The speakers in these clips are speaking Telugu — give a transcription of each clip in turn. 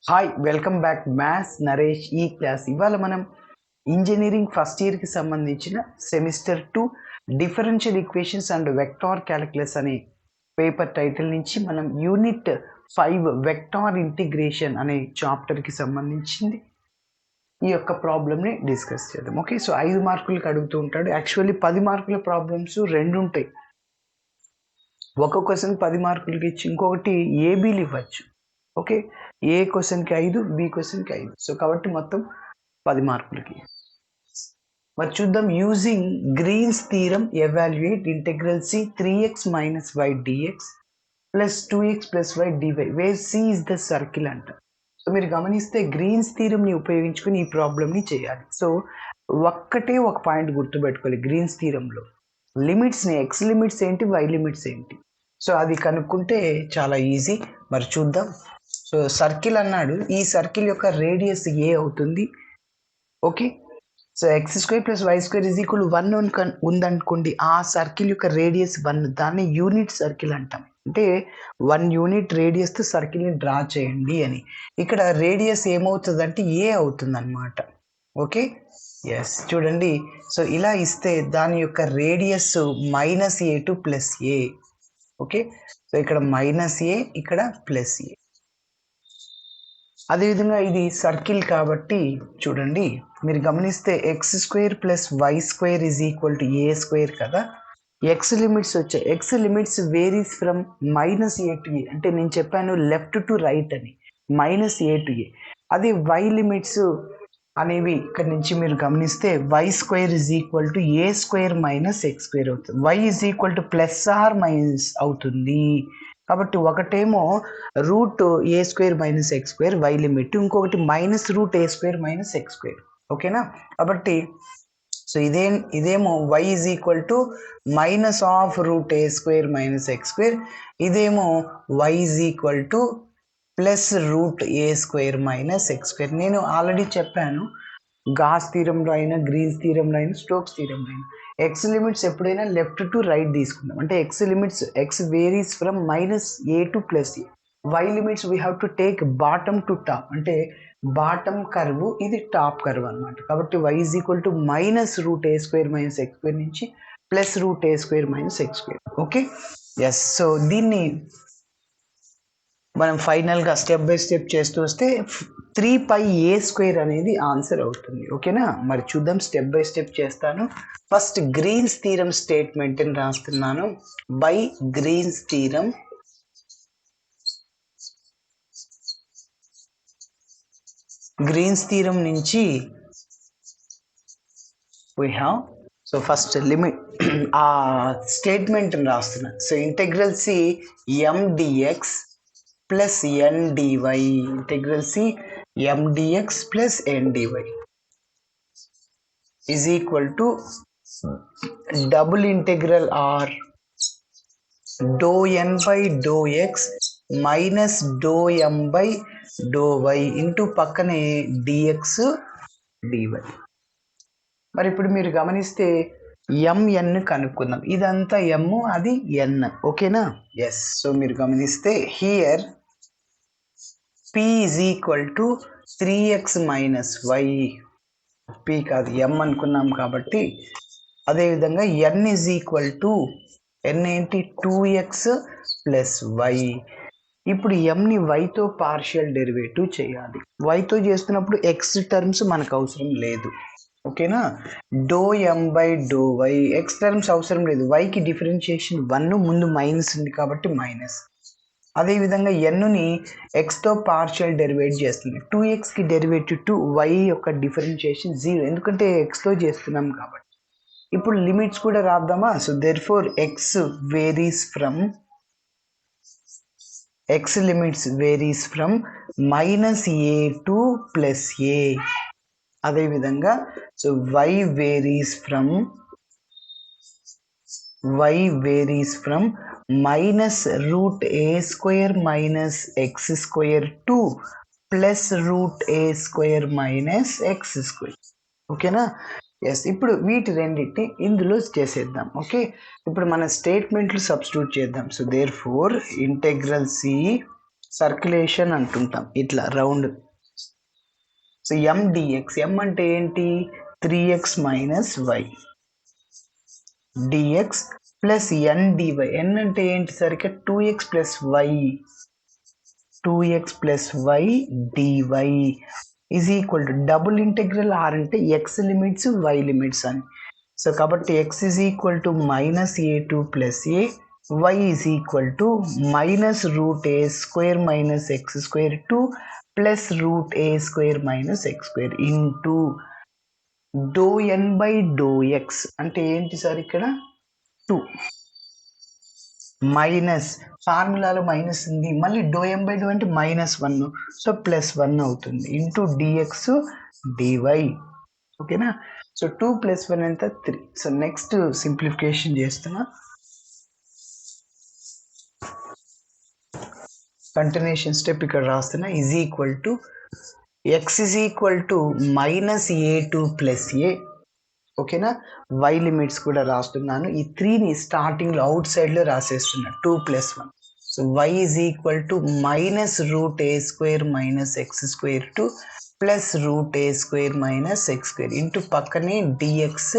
Hi welcome back maths Naresh ఈ క్లాస్. ఇవాళ మనం ఇంజనీరింగ్ ఫస్ట్ ఇయర్కి సంబంధించిన semester 2 differential equations and vector calculus అనే పేపర్ టైటిల్ నుంచి మనం యూనిట్ 5 వెక్టార్ ఇంటిగ్రేషన్ అనే చాప్టర్కి సంబంధించింది ఈ యొక్క ప్రాబ్లమ్ని డిస్కస్ చేద్దాం. ఓకే, సో 5 మార్కులకు అడుగుతూ ఉంటాడు. యాక్చువల్లీ 10 మార్కుల ప్రాబ్లమ్స్ రెండు ఉంటాయి. ఒక క్వశ్చన్ 10 మార్కులకి ఇచ్చి ఇంకొకటి ఏబీలు ఇవ్వచ్చు. ఓకే, ఏ క్వశ్చన్కి 5, బి క్వశ్చన్కి 5. సో కాబట్టి మొత్తం 10 మార్కులకి. మరి చూద్దాం. Using Green's theorem evaluate integral C 3x minus y dx plus 2x plus y dy where C is the circle అంట. సో మీరు గమనిస్తే గ్రీన్స్ థీరంని ఉపయోగించుకుని ఈ ప్రాబ్లమ్ని చేయాలి. సో ఒక్కటే ఒక పాయింట్ గుర్తుపెట్టుకోవాలి. గ్రీన్స్ థీరంలో లిమిట్స్ని, ఎక్స్ లిమిట్స్ ఏంటి, వై లిమిట్స్ ఏంటి, సో అది కనుక్కుంటే చాలా ఈజీ. మరి చూద్దాం. సో సర్కిల్ అన్నాడు, ఈ సర్కిల్ యొక్క రేడియస్ ఏ అవుతుంది. Okay, so x square plus y square is equal 1 ఉందనుకోండి, ఆ సర్కిల్ యొక్క రేడియస్ 1, దాన్ని యూనిట్ సర్కిల్ అంటాం. అంటే 1 యూనిట్ రేడియస్తో సర్కిల్ని డ్రా చేయండి అని. ఇక్కడ రేడియస్ ఏమవుతుంది అంటే ఏ అవుతుంది అనమాట. ఓకే, ఎస్, చూడండి. సో ఇలా ఇస్తే దాని యొక్క radius -a to +a. Okay, so ఇక్కడ -a, ఇక్కడ +a. అదేవిధంగా ఇది సర్కిల్ కాబట్టి చూడండి, మీరు గమనిస్తే x square plus y square is equal to a square కదా. ఎక్స్ లిమిట్స్ వచ్చాయి. X limits varies from -a to a. అంటే నేను చెప్పాను లెఫ్ట్ టు రైట్ అని, -a టు a. అది వై లిమిట్స్ అనేవి ఇక్కడ నుంచి మీరు గమనిస్తే y square is equal to a square minus x square అవుతుంది. Y is equal to plus or minus అవుతుంది. కాబట్టి ఒకటేమో root a square minus x square y limit, ఇంకొకటి -√a square minus x square. ఓకేనా, కాబట్టి సో ఇదేమో y is equal to -√a square minus x square, ఇదేమో y is equal to +√a square minus x square. నేను ఆల్రెడీ చెప్పాను, గాస్ థీరంలో అయినా, గ్రీన్స్ థీరంలో అయినా, స్టోక్స్ థీరంలో అయినా ఎక్స్ లిమిట్స్ ఎప్పుడైనా లెఫ్ట్ టు రైట్ తీసుకుందాం. అంటే x limits, x varies from -a to +a. Y limits we have to take bottom to top. అంటే బాటమ్ కర్వ్, ఇది టాప్ కర్వ్ అనమాట. కాబట్టి y is equal to -√a square minus x square నుంచి +√a square minus x square. Okay, yes. So దీన్ని మనం ఫైనల్గా స్టెప్ బై స్టెప్ చేస్తూ వస్తే 3πa² అనేది ఆన్సర్ అవుతుంది. ఓకేనా, మరి చూద్దాం. స్టెప్ బై స్టెప్ చేస్తాను. ఫస్ట్ గ్రీన్స్ థీరం స్టేట్మెంట్ అని రాస్తున్నాను. బై గ్రీన్స్ థీరం నుంచి we have, so first limit ఆ స్టేట్మెంట్ రాస్తున్నాను. So integral C mdx plus ndy, integral C mdx plus ndy is equal to double integral R ∂n/∂x minus ∂m/∂y into పక్కనే dx dy. మరి ఇప్పుడు మీరు గమనిస్తే mn కనుక్కుందాం. ఇదంతా m, అది n. ఓకేనా, ఎస్. సో మీరు గమనిస్తే here p is equal to 3x minus y, p కాదు m అనుకున్నాం కాబట్టి. అదేవిధంగా n is equal to, n ఏంటి, 2x ప్లస్ వై. ఇప్పుడు mని వైతో పార్షియల్ డెరివేటివ్ చేయాలి. వైతో చేస్తున్నప్పుడు x టర్మ్స్ మనకు అవసరం లేదు. ఓకేనా, ∂m/∂y ఎక్స్ టర్మ్స్ అవసరం లేదు. వైకి డిఫరెన్షియేషన్ 1, ముందు మైనస్ ఉంది కాబట్టి మైనస్. అదేవిధంగా ఎన్ని ఎక్స్తో పార్షియల్ డెరివేట్ చేస్తుంది. 2xకి డెరివేటివ్ 2, వై యొక్క డిఫరెన్షియేషన్ 0, ఎందుకంటే ఎక్స్తో చేస్తున్నాం కాబట్టి. ఇప్పుడు లిమిట్స్ కూడా రాద్దామా. So therefore x limits varies from -a to +a. అదేవిధంగా so y varies from -√a square minus x square to +√a square minus x square. ఓకేనా, ఎస్. ఇప్పుడు వీటి రెండింటిని ఇందులో చేసేద్దాం. ఓకే, ఇప్పుడు మన స్టేట్మెంట్లు సబ్స్టిట్యూట్ చేద్దాం. So therefore integral C circulation అంటుంటాం ఇట్లా round. So M dx, M అంటే ఏంటి 3x minus y dx plus N dy, N అంటే ఏంటి సరిగ్గా 2x plus y 2x plus y dy is equal to double integral R అంటే ఎక్స్ లిమిట్స్ వై లిమిట్స్ అని. సో కాబట్టి x is equal to minus a2 plus a, y is equal to minus root a square minus x square 2 plus root a square minus x square into dou n by dou x అంటే ఏంటి సార్ ఇక్కడ 2 మైనస్ ఫార్ములాలో మైనస్ ఉంది, మళ్ళీ డో ఎం బై డో అంటే -1, సో +1 అవుతుంది ఇంటూ డిఎక్స్ డివై. ఓకేనా. సో 2 + 1 ఎంత 3. సో నెక్స్ట్ సింప్లిఫికేషన్ చేస్తున్నా. కంటిన్యూషన్ స్టెప్ ఇక్కడ రాస్తున్నా. Is equal to x is equal to -a2 plus a. ఓకేనా. వై లిమిట్స్ కూడా రాస్తున్నాను. ఈ 3ని స్టార్టింగ్లో అవుట్ సైడ్లో రాసేస్తున్నా 2 + 1. So y is equal to minus root a square minus x square 2 plus root a square minus x square into పక్కనే డిఎక్స్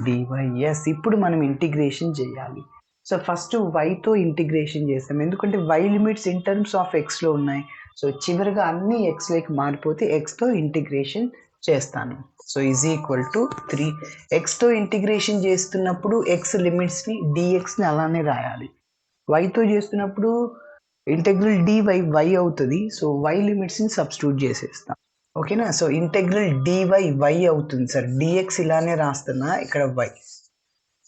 డివై. ఎస్, ఇప్పుడు మనం ఇంటిగ్రేషన్ చేయాలి. సో ఫస్ట్ వైతో ఇంటిగ్రేషన్ చేస్తాం, ఎందుకంటే y limits in terms of ఎక్స్లో ఉన్నాయి. సో చివరిగా అన్ని ఎక్స్లోకి మారిపోతే ఎక్స్తో ఇంటిగ్రేషన్ చేస్తాను. So is equal to 3. ఎక్స్తో ఇంటిగ్రేషన్ చేస్తున్నప్పుడు ఎక్స్ లిమిట్స్ని డిఎక్స్ని అలానే రాయాలి. వైతో చేస్తున్నప్పుడు ఇంటెగ్రల్ డివై వై అవుతుంది. సో వై లిమిట్స్ని సబ్స్టిట్యూట్ చేసేస్తాం. ఓకేనా. సో ఇంటెగ్రల్ డివై వై అవుతుంది సార్, డిఎక్స్ ఇలానే రాస్తున్నా, ఇక్కడ వై.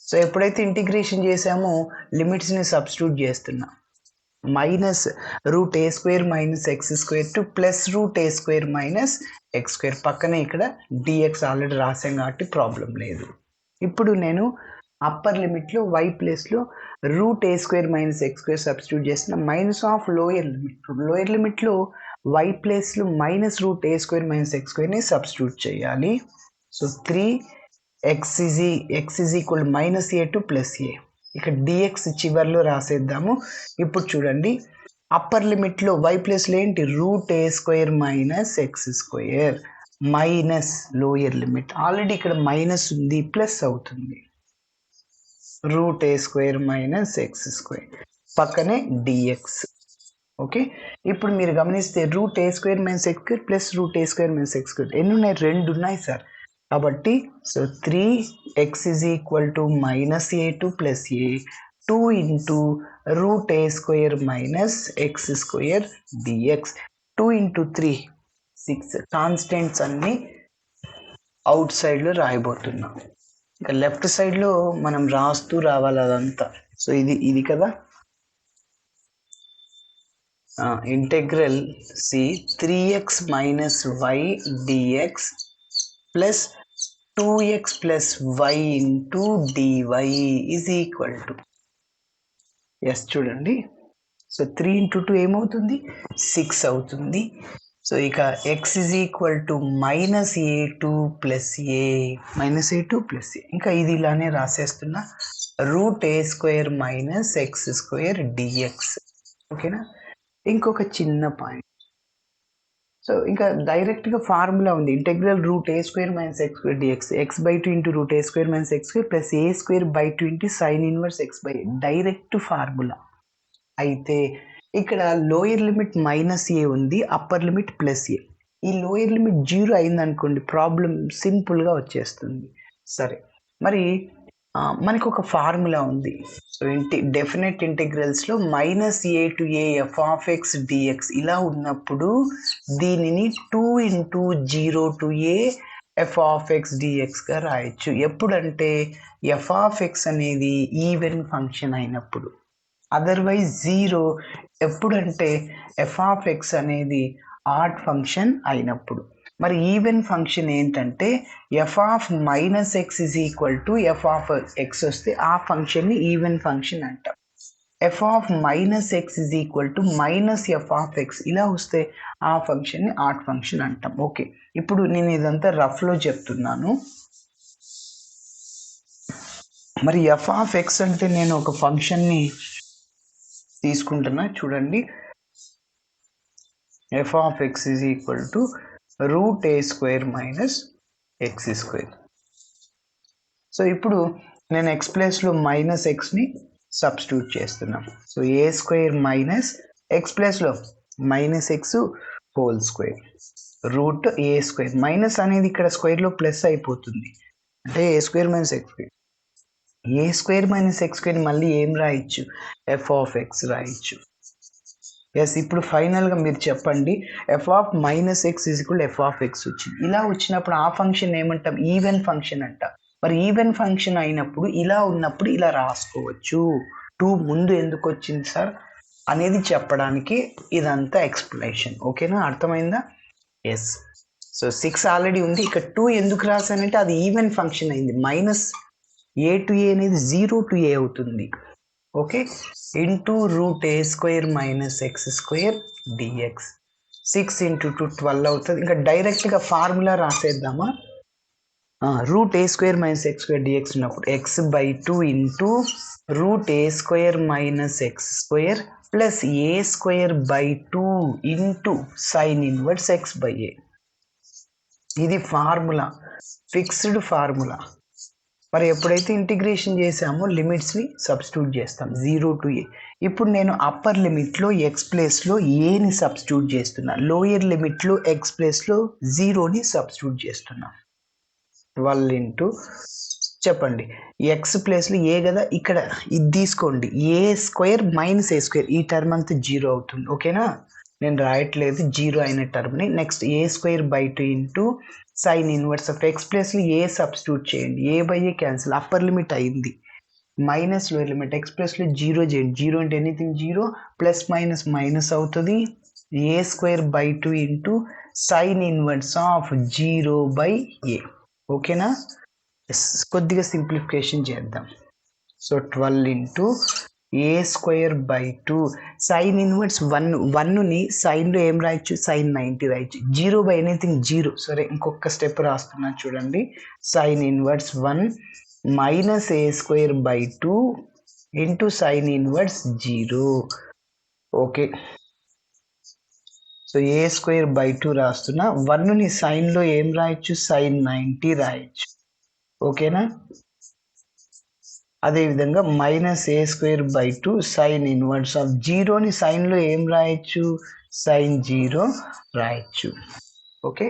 సో ఎప్పుడైతే ఇంటిగ్రేషన్ చేసామో లిమిట్స్ని సబ్స్టిట్యూట్ చేస్తున్నా. Minus root a square minus x square 2 plus root a square minus x square, పక్కనే ఇక్కడ డిఎక్స్ ఆల్రెడీ రాసాం కాబట్టి ప్రాబ్లం లేదు. ఇప్పుడు నేను అప్పర్ లిమిట్లో వై ప్లేస్లో root a square minus x square substitute చేస్తున్నా. Minus of lower limit, lower లిమిట్లో వై ప్లేస్లో minus root a square minus x స్క్వేర్ని సబ్స్టిట్యూట్ చేయాలి. So 3 x is equal -a2 plus a. ఇక్కడ డిఎక్స్ చివర్లో రాసేద్దాము. ఇప్పుడు చూడండి, అప్పర్ లిమిట్లో వై ప్లేస్లో ఏంటి root a square minus x square minus lower limit, already ఇక్కడ మైనస్ ఉంది, ప్లస్ అవుతుంది root a square minus x square, పక్కనే డిఎక్స్. ఓకే. ఇప్పుడు మీరు గమనిస్తే root a square minus x square plus root a square minus x square ఎన్ని ఉన్నాయి, 2 ఉన్నాయి సార్. కాబట్టి so 3x is equal to -a2 plus a 2 into root a square minus x square dx. 2 into 3 6. Constants అన్నీ అవుట్ సైడ్లో రాయబోతున్నాం. ఇంకా లెఫ్ట్ సైడ్లో మనం రాస్తూ రావాలి అదంతా. సో ఇది కదా integral C 3x minus y dx plus 2x plus y into dy is equal to. Yes చూడండి, సో 3 ఇంటూ 2 ఏమవుతుంది 6 అవుతుంది. సో ఇక x is equal to -a2 plus a -a2 plus a, ఇంకా ఇది ఇలానే రాసేస్తున్నా root a square minus x square dx. ఓకేనా. ఇంకొక చిన్న పాయింట్, సో ఇంకా డైరెక్ట్గా ఫార్ములా ఉంది, integral root a square minus x square dx x/2 into root a square minus x square plus a square by 2 into sine inverse x/a, direct formula. అయితే ఇక్కడ లోయర్ లిమిట్ -a ఉంది, అప్పర్ లిమిట్ +a. ఈ లోయర్ లిమిట్ 0 అయిందనుకోండి ప్రాబ్లం సింపుల్గా వచ్చేస్తుంది. సరే, మరి మనకు ఒక ఫార్ములా ఉంది. సో డెఫినెట్ ఇంటిగ్రల్స్లో -a to a f of x dx ఇలా ఉన్నప్పుడు దీనిని 2 into 0 to a f of x dxగా రాయొచ్చు. ఎప్పుడంటే f of x అనేది ఈవెన్ ఫంక్షన్ అయినప్పుడు, అదర్వైజ్ 0 ఎప్పుడంటే f of x అనేది ఆడ్ ఫంక్షన్ అయినప్పుడు. మరి ఈవెన్ ఫంక్షన్ ఏంటంటే f of -x is equal to f of x వస్తే ఆ ఫంక్షన్ని ఈవెన్ ఫంక్షన్ అంటాం. f of -x is equal to -f of x ఇలా వస్తే ఆ ఫంక్షన్ని ఆడ్ ఫంక్షన్ అంటాం. ఓకే, ఇప్పుడు నేను ఇదంతా రఫ్లో చెప్తున్నాను. మరి f of x అంటే నేను ఒక ఫంక్షన్ని తీసుకుంటున్నా చూడండి. F of x is equal to root a square minus x square. So ఇప్పుడు నేను ఎక్స్ ప్లేస్లో మైనస్ ఎక్స్ని సబ్స్టిట్యూట్ చేస్తున్నాం. So a square minus x ప్లేస్లో minus x whole square root a square. Minus అనేది ఇక్కడ స్క్వేర్లో ప్లస్ అయిపోతుంది, అంటే a square minus x square. A square minus x square మళ్ళీ ఏం రాయొచ్చు, ఎఫ్ ఆఫ్ ఎక్స్ రాయొచ్చు. ఎస్, ఇప్పుడు ఫైనల్గా మీరు చెప్పండి, f of minus X is equal F of X వచ్చింది. ఇలా వచ్చినప్పుడు ఆ ఫంక్షన్ ఏమంటాం, ఈవెన్ ఫంక్షన్ అంట. మరి ఈవెన్ ఫంక్షన్ అయినప్పుడు ఇలా ఉన్నప్పుడు ఇలా రాసుకోవచ్చు. 2 ముందు ఎందుకు వచ్చింది సార్ అనేది చెప్పడానికి ఇదంతా ఎక్స్ప్లెనేషన్. ఓకేనా, అర్థమైందా? ఎస్. సో 6 ఆల్రెడీ ఉంది, ఇక్కడ 2 ఎందుకు రాసానంటే అది ఈవెన్ ఫంక్షన్ అయింది. మైనస్ ఏ టు ఏ అనేది 0 టు ఏ అవుతుంది. Okay, into root a square minus x square dx. 6 into 2 12 అవుతుంది. ఇంకా డైరెక్ట్గా ఫార్ములా రాసేద్దామా? Root a square minus x square dx ఉన్నప్పుడు x/2 into root a square minus x square plus a square by 2 into sine inverse x by a. ఇది ఫార్ములా, ఫిక్స్డ్ ఫార్ములా. మరి ఎప్పుడైతే ఇంటిగ్రేషన్ చేసామో లిమిట్స్ని సబ్స్టిట్యూట్ చేస్తాం 0 టు ఏ. ఇప్పుడు నేను అప్పర్ లిమిట్లో ఎక్స్ ప్లేస్లో ఏని సబ్స్టిట్యూట్ చేస్తున్నా, లోయర్ లిమిట్లో ఎక్స్ ప్లేస్లో 0ని సబ్స్టిట్యూట్ చేస్తున్నా. 12 ఇంటూ చెప్పండి, ఎక్స్ ప్లేస్లో ఏ కదా, ఇక్కడ ఇది తీసుకోండి, a square minus a square, ఈ టర్మ్ అంతా 0 అవుతుంది. ఓకేనా, నేను రాయట్లేదు 0 అయిన టర్మ్ని. Next a square by 2 into sine inverse of x ప్లేస్లో ఏ సబ్స్టిట్యూట్ చేయండి, a by a cancel, upper limit అయింది. మైనస్ లోయర్ లిమిట్ ఎక్స్ ప్లేస్లో 0 చేయండి, 0 అంటే ఎనీథింగ్ 0, ప్లస్ మైనస్ మైనస్ అవుతుంది. A square by 2 into sine inverse of 0 by a. ఓకేనా, కొద్దిగా సింప్లిఫికేషన్ చేద్దాం. So 12 into a square by 2 sine inverse 1ని సైన్లో ఏం రాయొచ్చు, సైన్ 90 రాయొచ్చు. 0 బై ఎనీథింగ్ 0. సరే, ఇంకొక స్టెప్ రాస్తున్నాను చూడండి. Sine inverse 1 minus a square by 2 into sine inverse 0. Okay, so a square by 2 రాస్తున్నా, 1ని సైన్లో ఏం రాయొచ్చు, సైన్ 90 రాయొచ్చు. ఓకేనా, అదేవిధంగా minus a square by 2 sine inverse of 0ని సైన్లో ఏం రాయొచ్చు, సైన్ 0 రాయొచ్చు. ఓకే,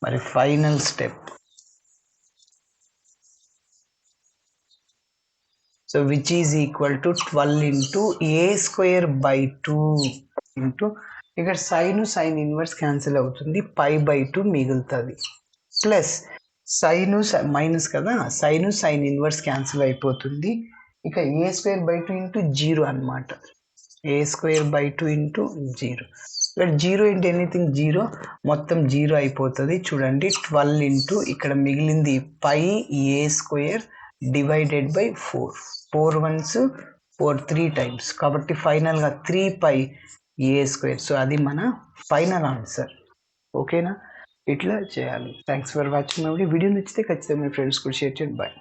మరి final step. So which is equal to 12 into a square by 2 into, ఇక్కడ సైన్ ఇన్వర్స్ క్యాన్సిల్ అవుతుంది, పై బై 2 మిగులుతుంది, ప్లస్ సైను మైనస్ కదా, సైన్ ఇన్వర్స్ క్యాన్సిల్ అయిపోతుంది. ఇక ఏ స్క్వేర్ బై 2 ఇంటూ 0 అనమాట, ఏ స్క్వేర్ బై 2 ఇంటూ 0. ఇక్కడ 0 ఇంటూ ఎనీథింగ్ 0, మొత్తం 0 అయిపోతుంది. చూడండి, 12 ఇంటూ ఇక్కడ మిగిలింది pi a square divided by 4. 4 1s 4 3 times, కాబట్టి ఫైనల్గా 3 పై ఏ స్క్వేర్. సో అది మన ఫైనల్ ఆన్సర్. ఓకేనా, ఇట్లా చేయాలి. Thanks for watching my video. Video నచ్చితే ఖచ్చితంగా మీ ఫ్రెండ్స్ కూడా షేర్ చేయండి. బాయ్.